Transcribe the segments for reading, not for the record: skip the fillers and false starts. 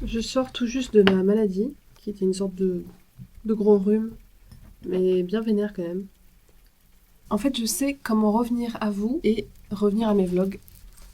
Je sors tout juste de ma maladie, qui était une sorte de gros rhume, mais bien vénère quand même. En fait, je sais comment revenir à vous et revenir à mes vlogs.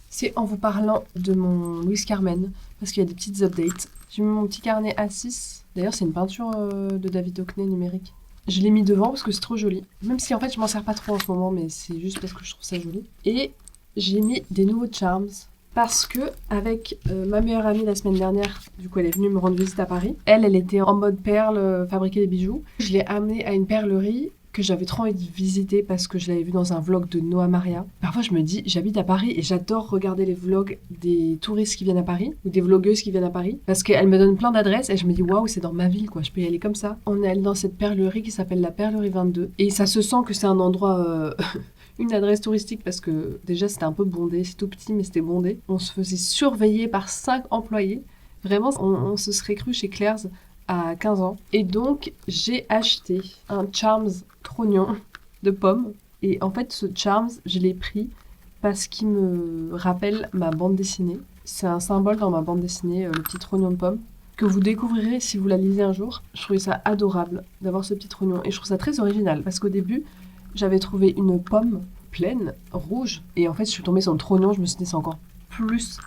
C'est en vous parlant de mon Louis Carmen, parce qu'il y a des petites updates. J'ai mis mon petit carnet A6. D'ailleurs, c'est une peinture de David Hockney numérique. Je l'ai mis devant parce que c'est trop joli. Même si en fait, je m'en sers pas trop en ce moment, mais c'est juste parce que je trouve ça joli. Et j'ai mis des nouveaux charms. Parce que, avec ma meilleure amie la semaine dernière, du coup, elle est venue me rendre visite à Paris. Elle était en mode perle, fabriquer des bijoux. Je l'ai amenée à une perlerie que j'avais trop envie de visiter parce que je l'avais vu dans un vlog de Noah Maria. Parfois, je me dis, j'habite à Paris et j'adore regarder les vlogs des touristes qui viennent à Paris ou des vlogueuses qui viennent à Paris parce qu'elles me donnent plein d'adresses et je me dis, waouh, c'est dans ma ville, quoi, je peux y aller comme ça. On est allé dans cette perlerie qui s'appelle la Perlerie 22 et ça se sent que c'est un endroit. Une adresse touristique parce que déjà c'était un peu bondé, c'est tout petit mais c'était bondé. On se faisait surveiller par 5 employés. Vraiment, on se serait cru chez Claire's à 15 ans. Et donc, j'ai acheté un Charms trognon de pommes. Et en fait, ce Charms, je l'ai pris parce qu'il me rappelle ma bande dessinée. C'est un symbole dans ma bande dessinée, le petit trognon de pomme, que vous découvrirez si vous la lisez un jour. Je trouvais ça adorable d'avoir ce petit trognon. Et je trouve ça très original parce qu'au début, j'avais trouvé une pomme pleine, rouge. Et en fait, je suis tombée sur le trognon, je me suis dit c'est encore plus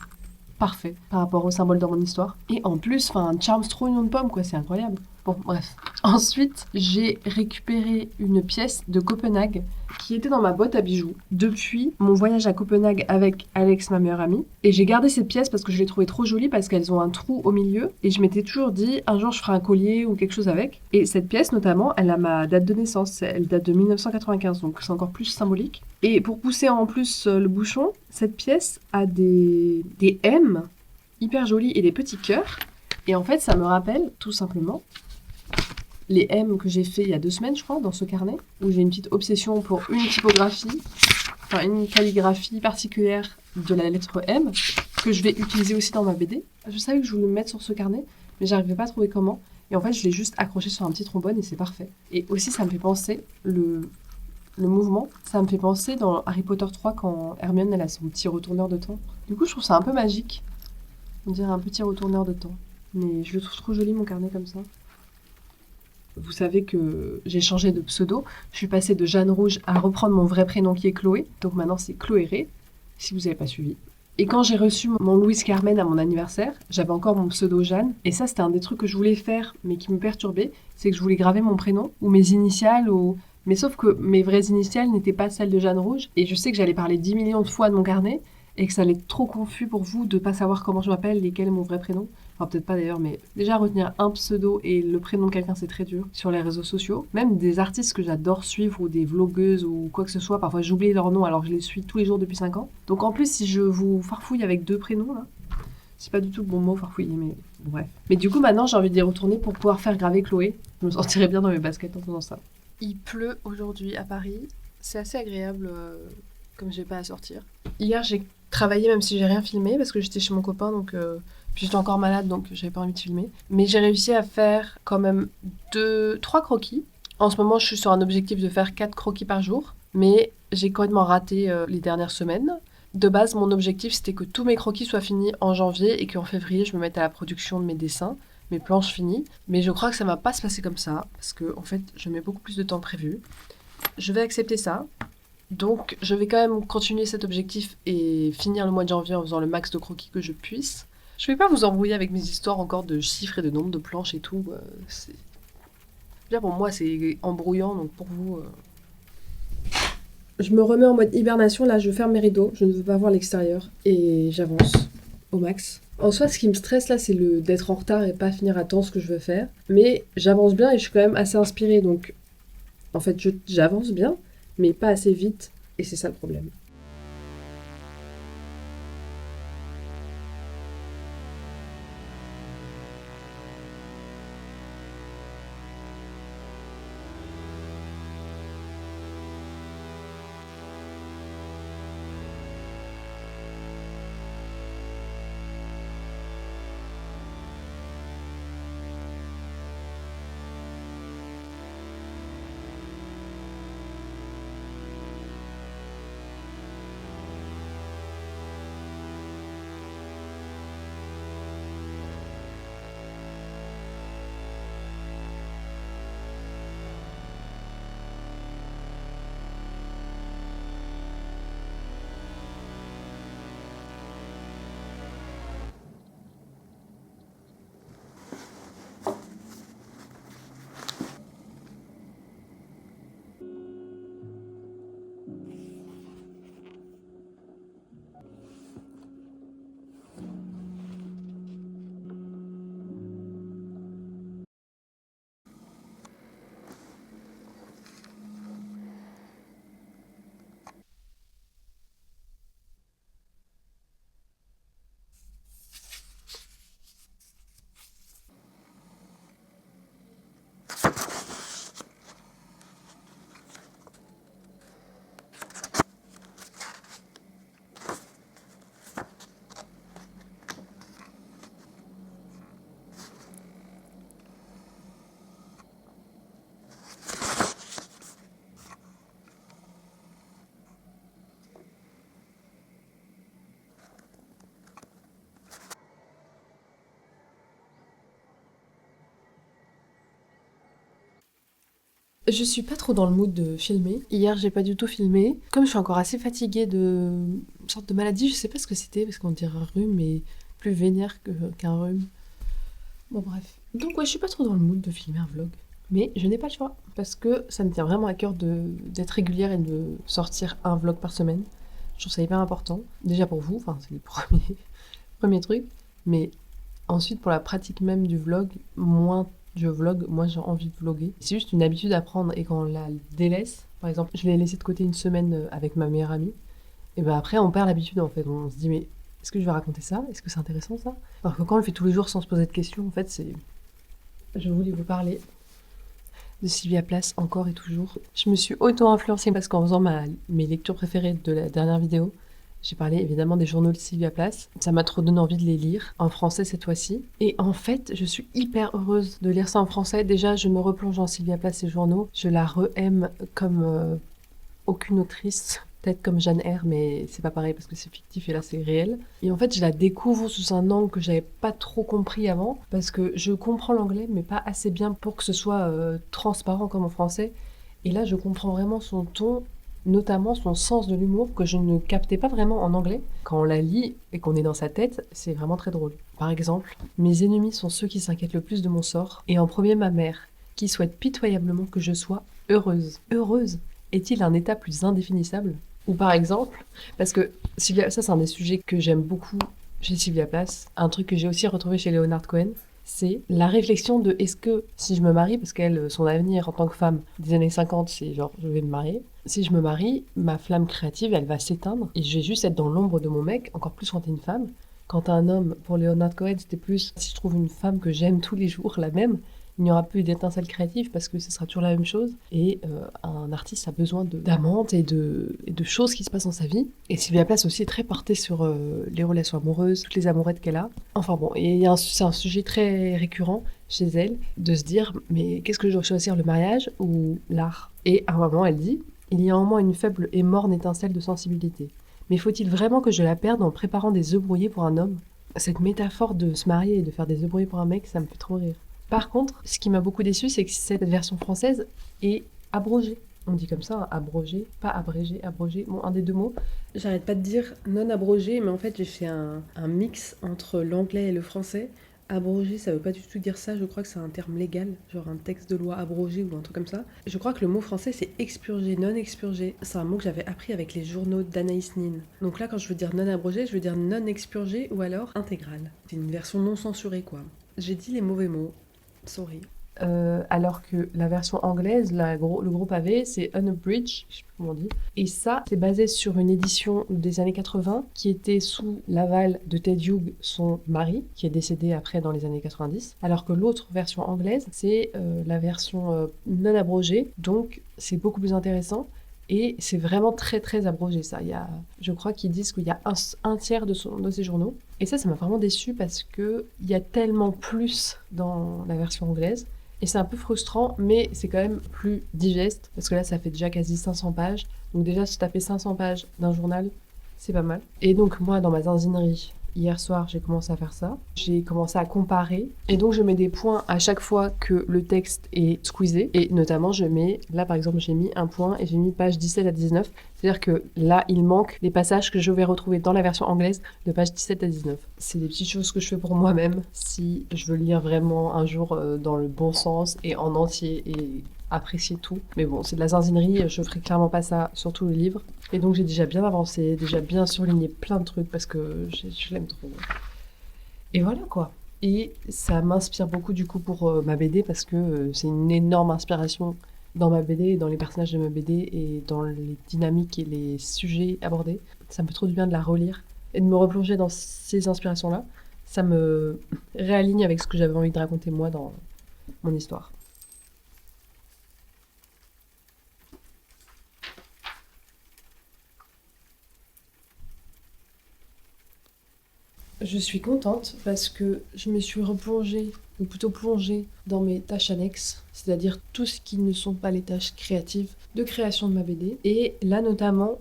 parfait par rapport au symbole dans mon histoire. Et en plus, un charms trognon de pomme, quoi, c'est incroyable. Bon, bref. Ensuite, j'ai récupéré une pièce de Copenhague qui était dans ma boîte à bijoux depuis mon voyage à Copenhague avec Alex, ma meilleure amie. Et j'ai gardé cette pièce parce que je l'ai trouvée trop jolie parce qu'elles ont un trou au milieu. Et je m'étais toujours dit, un jour je ferai un collier ou quelque chose avec. Et cette pièce, notamment, elle a ma date de naissance. Elle date de 1995, donc c'est encore plus symbolique. Et pour pousser en plus le bouchon, cette pièce a des M hyper jolis et des petits cœurs. Et en fait, ça me rappelle tout simplement les M que j'ai fait il y a 2 semaines, je crois, dans ce carnet, où j'ai une petite obsession pour une typographie, enfin une calligraphie particulière de la lettre M, que je vais utiliser aussi dans ma BD. Je savais que je voulais me mettre sur ce carnet, mais j'arrivais pas à trouver comment. Et en fait, je l'ai juste accroché sur un petit trombone et c'est parfait. Et aussi, ça me fait penser, le mouvement, ça me fait penser dans Harry Potter 3 quand Hermione elle a son petit retourneur de temps. Du coup, je trouve ça un peu magique. On dirait un petit retourneur de temps. Mais je le trouve trop joli mon carnet comme ça. Vous savez que j'ai changé de pseudo. Je suis passée de Jeanne Rouge à reprendre mon vrai prénom qui est Chloé. Donc maintenant c'est Chloé Ré, si vous n'avez pas suivi. Et quand j'ai reçu mon Louis Carmen à mon anniversaire, j'avais encore mon pseudo Jeanne. Et ça, c'était un des trucs que je voulais faire, mais qui me perturbait. C'est que je voulais graver mon prénom, ou mes initiales, ou... Mais sauf que mes vraies initiales n'étaient pas celles de Jeanne Rouge. Et je sais que j'allais parler 10 millions de fois de mon carnet, et que ça allait être trop confus pour vous de pas savoir comment je m'appelle et quel est mon vrai prénom. Enfin, peut-être pas d'ailleurs, mais déjà retenir un pseudo et le prénom de quelqu'un, c'est très dur sur les réseaux sociaux. Même des artistes que j'adore suivre ou des vlogueuses ou quoi que ce soit, parfois j'oublie leur nom alors que je les suis tous les jours depuis 5 ans. Donc en plus, si je vous farfouille avec 2 prénoms, là, c'est pas du tout le bon mot farfouiller, mais bref. Mais du coup, maintenant, j'ai envie d'y retourner pour pouvoir faire graver Chloé. Je me sentirais bien dans mes baskets en faisant ça. Il pleut aujourd'hui à Paris. C'est assez agréable comme j'ai pas à sortir. Hier, j'ai travaillé même si j'ai rien filmé parce que j'étais chez mon copain, donc puis j'étais encore malade, donc j'avais pas envie de filmer. Mais j'ai réussi à faire quand même 3 croquis. En ce moment, je suis sur un objectif de faire 4 croquis par jour, mais j'ai complètement raté les dernières semaines. De base, mon objectif, c'était que tous mes croquis soient finis en janvier et qu'en février, je me mette à la production de mes dessins, mes planches finies. Mais je crois que ça va pas se passer comme ça, parce que en fait, je mets beaucoup plus de temps que prévu. Je vais accepter ça. Donc, je vais quand même continuer cet objectif et finir le mois de janvier en faisant le max de croquis que je puisse. Je vais pas vous embrouiller avec mes histoires encore de chiffres et de nombre de planches et tout. Déjà pour moi, c'est embrouillant, donc pour vous... Je me remets en mode hibernation, là je ferme mes rideaux, je ne veux pas voir l'extérieur et j'avance au max. En soi, ce qui me stresse là, c'est d'être en retard et pas finir à temps ce que je veux faire. Mais j'avance bien et je suis quand même assez inspirée, donc en fait j'avance bien, mais pas assez vite et c'est ça le problème. Je suis pas trop dans le mood de filmer. Hier, j'ai pas du tout filmé. Comme je suis encore assez fatiguée de une sorte de maladie, je sais pas ce que c'était, parce qu'on dirait un rhume, mais plus vénère qu'un rhume. Bon, bref. Donc, ouais, je suis pas trop dans le mood de filmer un vlog. Mais je n'ai pas le choix, parce que ça me tient vraiment à cœur d'être régulière et de sortir un vlog par semaine. Je trouve ça hyper important. Déjà pour vous, enfin, c'est le premier truc. Mais ensuite, pour la pratique même du vlog, moins je vlog, moins j'ai envie de vlogger. C'est juste une habitude à prendre et quand on la délaisse, par exemple, je l'ai laissé de côté une semaine avec ma meilleure amie, et ben après on perd l'habitude en fait. On se dit mais est-ce que je vais raconter ça? Est-ce que c'est intéressant ça? Alors que quand on le fait tous les jours sans se poser de questions, en fait c'est... Je voulais vous parler de Sylvia Plath encore et toujours. Je me suis auto-influencée parce qu'en faisant mes lectures préférées de la dernière vidéo, j'ai parlé évidemment des journaux de Sylvia Plath. Ça m'a trop donné envie de les lire, en français cette fois-ci. Et en fait, je suis hyper heureuse de lire ça en français. Déjà, je me replonge dans Sylvia Plath, ses journaux. Je la re-aime comme aucune autrice. Peut-être comme Jeanne R, mais c'est pas pareil parce que c'est fictif et là c'est réel. Et en fait, je la découvre sous un angle que j'avais pas trop compris avant parce que je comprends l'anglais, mais pas assez bien pour que ce soit transparent comme en français. Et là, je comprends vraiment son ton, notamment son sens de l'humour que je ne captais pas vraiment en anglais. Quand on la lit et qu'on est dans sa tête, c'est vraiment très drôle. Par exemple, mes ennemis sont ceux qui s'inquiètent le plus de mon sort, et en premier ma mère, qui souhaite pitoyablement que je sois heureuse. Heureuse? Est-il un état plus indéfinissable? Ou par exemple, parce que ça c'est un des sujets que j'aime beaucoup chez Sylvia Plath, un truc que j'ai aussi retrouvé chez Leonard Cohen, c'est la réflexion de est-ce que si je me marie, parce qu'elle, son avenir en tant que femme des années 50, c'est genre je vais me marier, si je me marie, ma flamme créative, elle va s'éteindre et je vais juste être dans l'ombre de mon mec, encore plus quand t'es une femme. Quand t'es un homme, pour Leonard Cohen, c'était plus si je trouve une femme que j'aime tous les jours, la même, il n'y aura plus d'étincelle créative parce que ce sera toujours la même chose. Et un artiste a besoin d'amantes et de choses qui se passent dans sa vie. Et Sylvia Plath aussi est très portée sur les relations amoureuses, toutes les amourettes qu'elle a. Enfin bon, et c'est un sujet très récurrent chez elle de se dire mais qu'est-ce que je dois choisir, le mariage ou l'art? Et à un moment, elle dit il y a en moi une faible et morne étincelle de sensibilité. Mais faut-il vraiment que je la perde en préparant des œufs brouillés pour un homme? Cette métaphore de se marier et de faire des œufs brouillés pour un mec, ça me fait trop rire. Par contre, ce qui m'a beaucoup déçu, c'est que cette version française est abrogée. On dit comme ça, hein, abrogé, pas abrégé, abrogé. Bon, un des deux mots. J'arrête pas de dire non abrogé, mais en fait, j'ai fait un mix entre l'anglais et le français. Abrogé, ça veut pas du tout dire ça, je crois que c'est un terme légal, genre un texte de loi abrogé ou un truc comme ça. Je crois que le mot français c'est expurgé, non expurgé. C'est un mot que j'avais appris avec les journaux d'Anaïs Nin. Donc là, quand je veux dire non abrogé, je veux dire non expurgé ou alors intégral. C'est une version non censurée quoi. J'ai dit les mauvais mots. Sorry. Alors que la version anglaise, le gros pavé, c'est Unabridged, je sais plus comment on dit. Et ça, c'est basé sur une édition des années 80 qui était sous l'aval de Ted Hughes, son mari, qui est décédé après dans les années 90. Alors que l'autre version anglaise, c'est la version non abrogée, donc c'est beaucoup plus intéressant. Et c'est vraiment très très abrogé ça. Je crois qu'ils disent qu'il y a un tiers de ces journaux. Et ça m'a vraiment déçue parce qu'il y a tellement plus dans la version anglaise. Et c'est un peu frustrant, mais c'est quand même plus digeste. Parce que là, ça fait déjà quasi 500 pages. Donc déjà, si tu as fait 500 pages d'un journal, c'est pas mal. Et donc moi, dans ma zinzinerie, hier soir, j'ai commencé à faire ça. J'ai commencé à comparer. Et donc, je mets des points à chaque fois que le texte est squeezé. Et notamment, là par exemple, j'ai mis un point et j'ai mis page 17 à 19. C'est-à-dire que là, il manque des passages que je vais retrouver dans la version anglaise de page 17 à 19. C'est des petites choses que je fais pour moi-même si je veux lire vraiment un jour dans le bon sens et en entier et apprécier tout. Mais bon, c'est de la zinzinerie, je ferai clairement pas ça sur tout le livre. Et donc j'ai déjà bien avancé, déjà bien surligné plein de trucs parce que je l'aime trop. Et voilà quoi. Et ça m'inspire beaucoup du coup pour ma BD parce que c'est une énorme inspiration dans ma BD, dans les personnages de ma BD et dans les dynamiques et les sujets abordés. Ça me fait trop du bien de la relire et de me replonger dans ces inspirations-là. Ça me réaligne avec ce que j'avais envie de raconter moi dans mon histoire. Je suis contente parce que je me suis replongée, ou plutôt plongée, dans mes tâches annexes, c'est-à-dire tout ce qui ne sont pas les tâches créatives de création de ma BD. Et là notamment,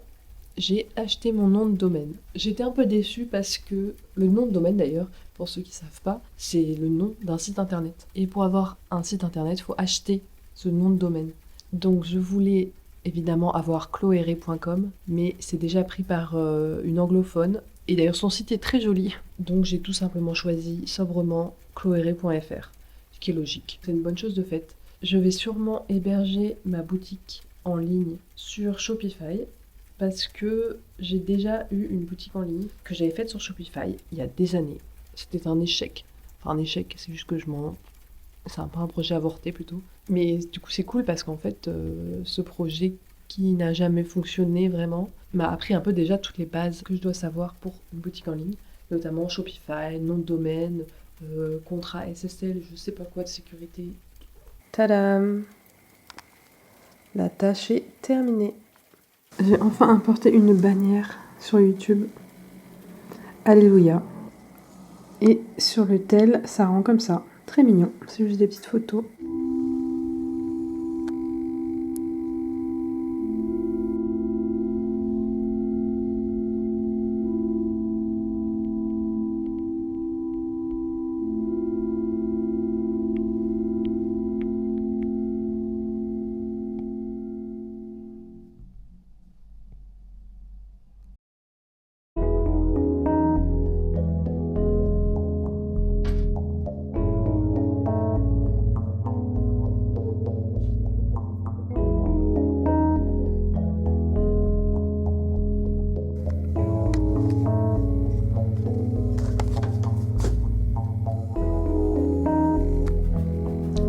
j'ai acheté mon nom de domaine. J'étais un peu déçue parce que le nom de domaine d'ailleurs, pour ceux qui ne savent pas, c'est le nom d'un site internet. Et pour avoir un site internet, il faut acheter ce nom de domaine. Donc je voulais évidemment avoir chloéré.com, mais c'est déjà pris par une anglophone. Et d'ailleurs son site est très joli, donc j'ai tout simplement choisi sobrement chloéré.fr, ce qui est logique. C'est une bonne chose de fait. Je vais sûrement héberger ma boutique en ligne sur Shopify, parce que j'ai déjà eu une boutique en ligne que j'avais faite sur Shopify il y a des années. C'était un échec. Enfin un échec, c'est juste que c'est un peu un projet avorté plutôt. Mais du coup c'est cool parce qu'en fait ce projet qui n'a jamais fonctionné vraiment m'a appris un peu déjà toutes les bases que je dois savoir pour une boutique en ligne, notamment Shopify, nom de domaine, contrat SSL, je sais pas quoi de sécurité. Tadam! La tâche est terminée. J'ai enfin importé une bannière sur YouTube. Alléluia. Et sur le tel, ça rend comme ça. Très mignon. C'est juste des petites photos.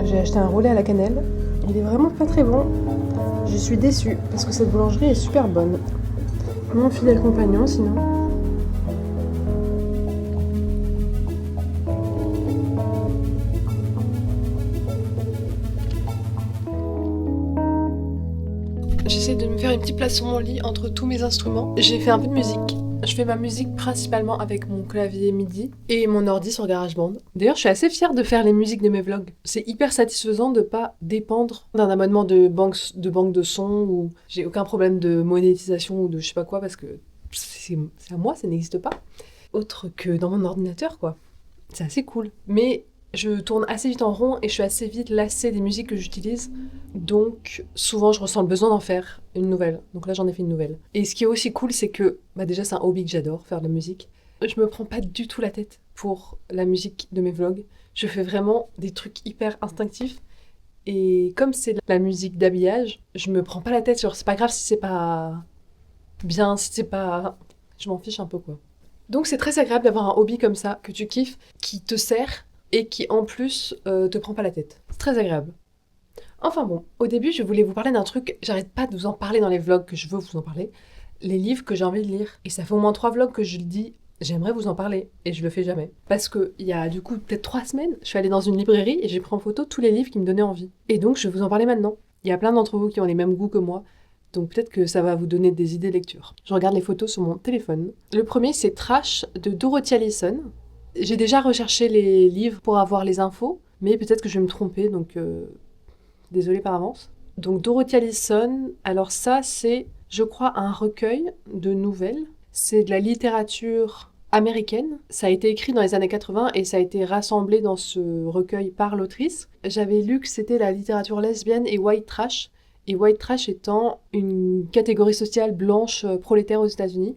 J'ai acheté un roulé à la cannelle. Il est vraiment pas très bon. Je suis déçue parce que cette boulangerie est super bonne. Mon fidèle compagnon sinon. J'essaie de me faire une petite place sur mon lit entre tous mes instruments. J'ai fait un peu de musique. Je fais ma musique principalement avec mon clavier MIDI et mon ordi sur GarageBand. D'ailleurs, je suis assez fière de faire les musiques de mes vlogs. C'est hyper satisfaisant de pas dépendre d'un abonnement de banque de son où j'ai aucun problème de monétisation ou de je sais pas quoi parce que c'est à moi, ça n'existe pas. Autre que dans mon ordinateur, quoi. C'est assez cool. Mais je tourne assez vite en rond et je suis assez vite lassée des musiques que j'utilise. Donc souvent je ressens le besoin d'en faire une nouvelle. Donc là j'en ai fait une nouvelle. Et ce qui est aussi cool c'est que déjà c'est un hobby que j'adore, faire de la musique. Je me prends pas du tout la tête pour la musique de mes vlogs. Je fais vraiment des trucs hyper instinctifs. Et comme c'est de la musique d'habillage, je me prends pas la tête sur c'est pas grave si c'est pas bien, si c'est pas... Je m'en fiche un peu quoi. Donc c'est très agréable d'avoir un hobby comme ça, que tu kiffes, qui te sert et qui en plus te prend pas la tête. C'est très agréable. Enfin bon, au début je voulais vous parler d'un truc, j'arrête pas de vous en parler dans les vlogs que je veux vous en parler, les livres que j'ai envie de lire. Et ça fait au moins 3 vlogs que je le dis, j'aimerais vous en parler, et je le fais jamais. Parce que il y a du coup peut-être 3 semaines, je suis allée dans une librairie et j'ai pris en photo tous les livres qui me donnaient envie. Et donc je vais vous en parler maintenant. Il y a plein d'entre vous qui ont les mêmes goûts que moi, donc peut-être que ça va vous donner des idées de lecture. Je regarde les photos sur mon téléphone. Le premier c'est Trash de Dorothy Allison. J'ai déjà recherché les livres pour avoir les infos, mais peut-être que je vais me tromper, donc désolée par avance. Donc Dorothy Allison, alors ça c'est, je crois, un recueil de nouvelles. C'est de la littérature américaine. Ça a été écrit dans les années 80 et ça a été rassemblé dans ce recueil par l'autrice. J'avais lu que c'était la littérature lesbienne et white trash. Et white trash étant une catégorie sociale blanche prolétaire aux États-Unis.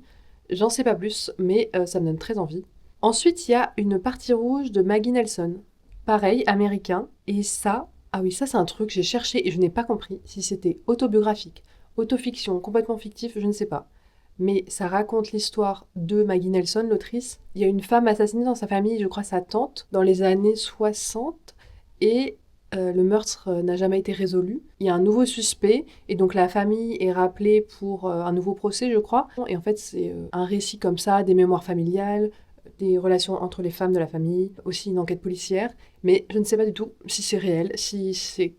J'en sais pas plus, mais ça me donne très envie. Ensuite, il y a Une partie rouge de Maggie Nelson. Pareil, américain. Et ça, ah oui, ça c'est un truc, j'ai cherché et je n'ai pas compris si c'était autobiographique, autofiction, complètement fictif, je ne sais pas. Mais ça raconte l'histoire de Maggie Nelson, l'autrice. Il y a une femme assassinée dans sa famille, je crois sa tante, dans les années 60. Et le meurtre n'a jamais été résolu. Il y a un nouveau suspect et donc la famille est rappelée pour un nouveau procès, je crois. Et en fait, c'est un récit comme ça, des mémoires familiales, des relations entre les femmes de la famille, aussi une enquête policière, mais je ne sais pas du tout si c'est réel, si c'est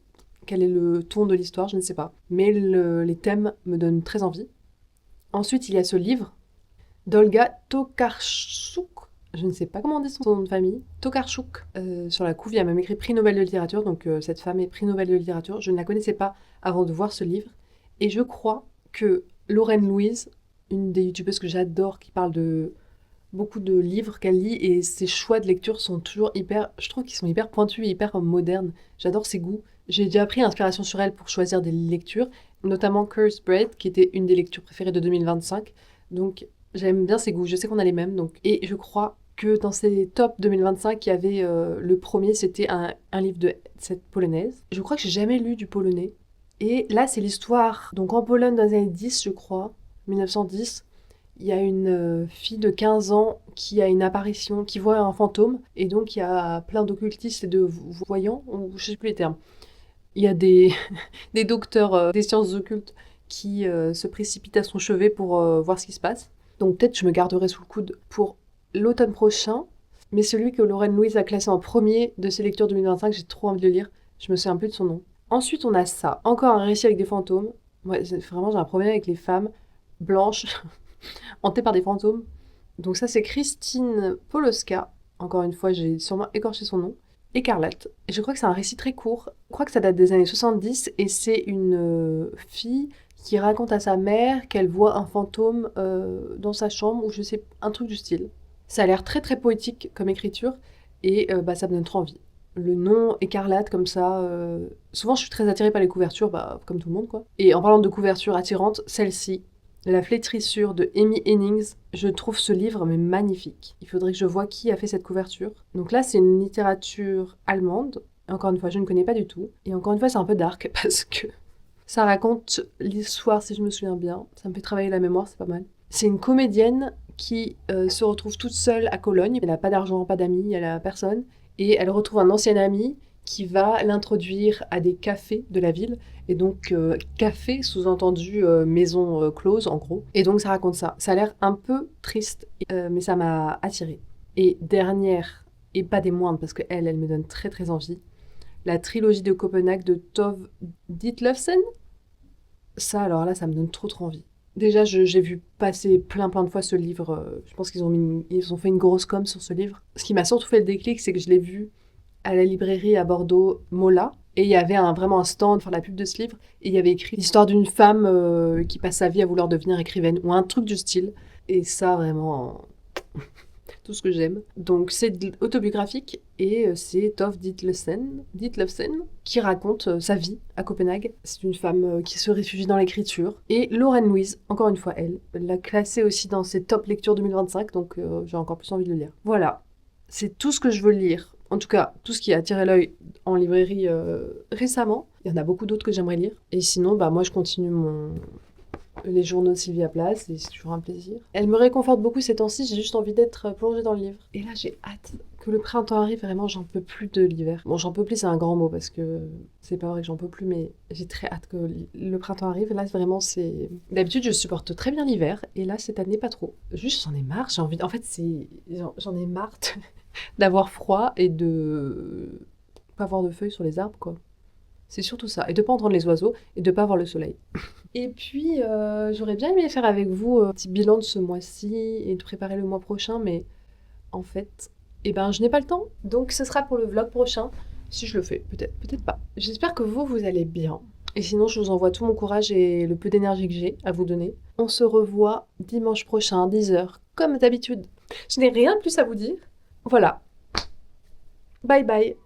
quel est le ton de l'histoire, je ne sais pas. Mais les thèmes me donnent très envie. Ensuite, il y a ce livre d'Olga Tokarczuk, je ne sais pas comment on dit son nom de famille, Tokarczuk. Sur la couve, il y a même écrit prix Nobel de littérature, donc cette femme est prix Nobel de littérature. Je ne la connaissais pas avant de voir ce livre, et je crois que Lorraine Louise, une des youtubeuses que j'adore, qui parle de beaucoup de livres qu'elle lit et ses choix de lecture sont toujours hyper, je trouve qu'ils sont hyper pointus et hyper modernes. J'adore ses goûts, J'ai déjà pris inspiration sur elle pour choisir des lectures, notamment Cursed Bread, qui était une des lectures préférées de 2025. Donc j'aime bien ses goûts, je sais qu'on a les mêmes. Donc. Et je crois que dans ces tops 2025, il y avait le premier, c'était un livre de cette polonaise. Je crois que j'ai jamais lu du polonais. Et là, c'est l'histoire. Donc en Pologne, dans les années 10, je crois, 1910, il y a une fille de 15 ans qui a une apparition, qui voit un fantôme. Et donc il y a plein d'occultistes et de voyants, ou je sais plus les termes. Il y a des, des docteurs des sciences occultes qui se précipitent à son chevet pour voir ce qui se passe. Donc peut-être je me garderai sous le coude pour l'automne prochain. Mais celui que Lauren Louise a classé en premier de ses lectures 2025, j'ai trop envie de le lire. Je me souviens plus de son nom. Ensuite, on a ça. Encore un récit avec des fantômes. Ouais, vraiment, j'ai un problème avec les femmes blanches hantées par des fantômes. Donc ça, c'est Christine Poloska. Encore une fois, j'ai sûrement écorché son nom. Écarlate. Et je crois que c'est un récit très court. Je crois que ça date des années 70 et c'est une fille qui raconte à sa mère qu'elle voit un fantôme dans sa chambre ou je sais, un truc du style. Ça a l'air très très poétique comme écriture et ça me donne trop envie. Le nom Écarlate comme ça, souvent je suis très attirée par les couvertures, comme tout le monde quoi. Et en parlant de couverture attirante, celle-ci, La flétrissure de Amy Hennings, je trouve ce livre mais magnifique. Il faudrait que je voie qui a fait cette couverture. Donc là, c'est une littérature allemande. Encore une fois, je ne connais pas du tout. Et encore une fois, c'est un peu dark parce que ça raconte l'histoire, si je me souviens bien. Ça me fait travailler la mémoire, c'est pas mal. C'est une comédienne qui se retrouve toute seule à Cologne. Elle n'a pas d'argent, pas d'amis, elle a personne. Et elle retrouve un ancien ami qui va l'introduire à des cafés de la ville. Et donc, café, sous-entendu maison close, en gros. Et donc, ça raconte ça. Ça a l'air un peu triste, mais ça m'a attirée. Et dernière, et pas des moindres, parce qu'elle me donne très très envie, la trilogie de Copenhague de Tove Ditlevsen. Ça, alors là, ça me donne trop trop envie. Déjà, j'ai vu passer plein de fois ce livre. Je pense qu'ils ont fait une grosse com sur ce livre. Ce qui m'a surtout fait le déclic, c'est que je l'ai vu à la librairie à Bordeaux, Mola. Et il y avait vraiment un stand pour la pub de ce livre. Et il y avait écrit l'histoire d'une femme qui passe sa vie à vouloir devenir écrivaine. Ou un truc du style. Et ça, vraiment, tout ce que j'aime. Donc c'est autobiographique et c'est Tove Ditlevsen qui raconte sa vie à Copenhague. C'est une femme qui se réfugie dans l'écriture. Et Lauren Louise, encore une fois elle, l'a classée aussi dans ses top lectures 2025, donc j'ai encore plus envie de le lire. Voilà, c'est tout ce que je veux lire. En tout cas, tout ce qui a attiré l'œil en librairie récemment. Il y en a beaucoup d'autres que j'aimerais lire. Et sinon, moi je continue les journaux de Sylvia Plath, et c'est toujours un plaisir. Elle me réconforte beaucoup ces temps-ci, j'ai juste envie d'être plongée dans le livre. Et là, j'ai hâte que le printemps arrive, vraiment, j'en peux plus de l'hiver. Bon, j'en peux plus, c'est un grand mot, parce que c'est pas vrai que j'en peux plus, mais j'ai très hâte que le printemps arrive. Là, vraiment, c'est... D'habitude, je supporte très bien l'hiver, et là, cette année, pas trop. Juste, j'en ai marre, j'ai envie... En fait, j'en ai marre d'avoir froid et de pas avoir de feuilles sur les arbres, quoi. C'est surtout ça. Et de pas entendre les oiseaux et de pas voir le soleil. Et puis, j'aurais bien aimé faire avec vous un petit bilan de ce mois-ci et de préparer le mois prochain, mais en fait, je n'ai pas le temps. Donc, ce sera pour le vlog prochain. Si je le fais, peut-être pas. J'espère que vous allez bien. Et sinon, je vous envoie tout mon courage et le peu d'énergie que j'ai à vous donner. On se revoit dimanche prochain, 10h, comme d'habitude. Je n'ai rien de plus à vous dire. Voilà. Bye bye.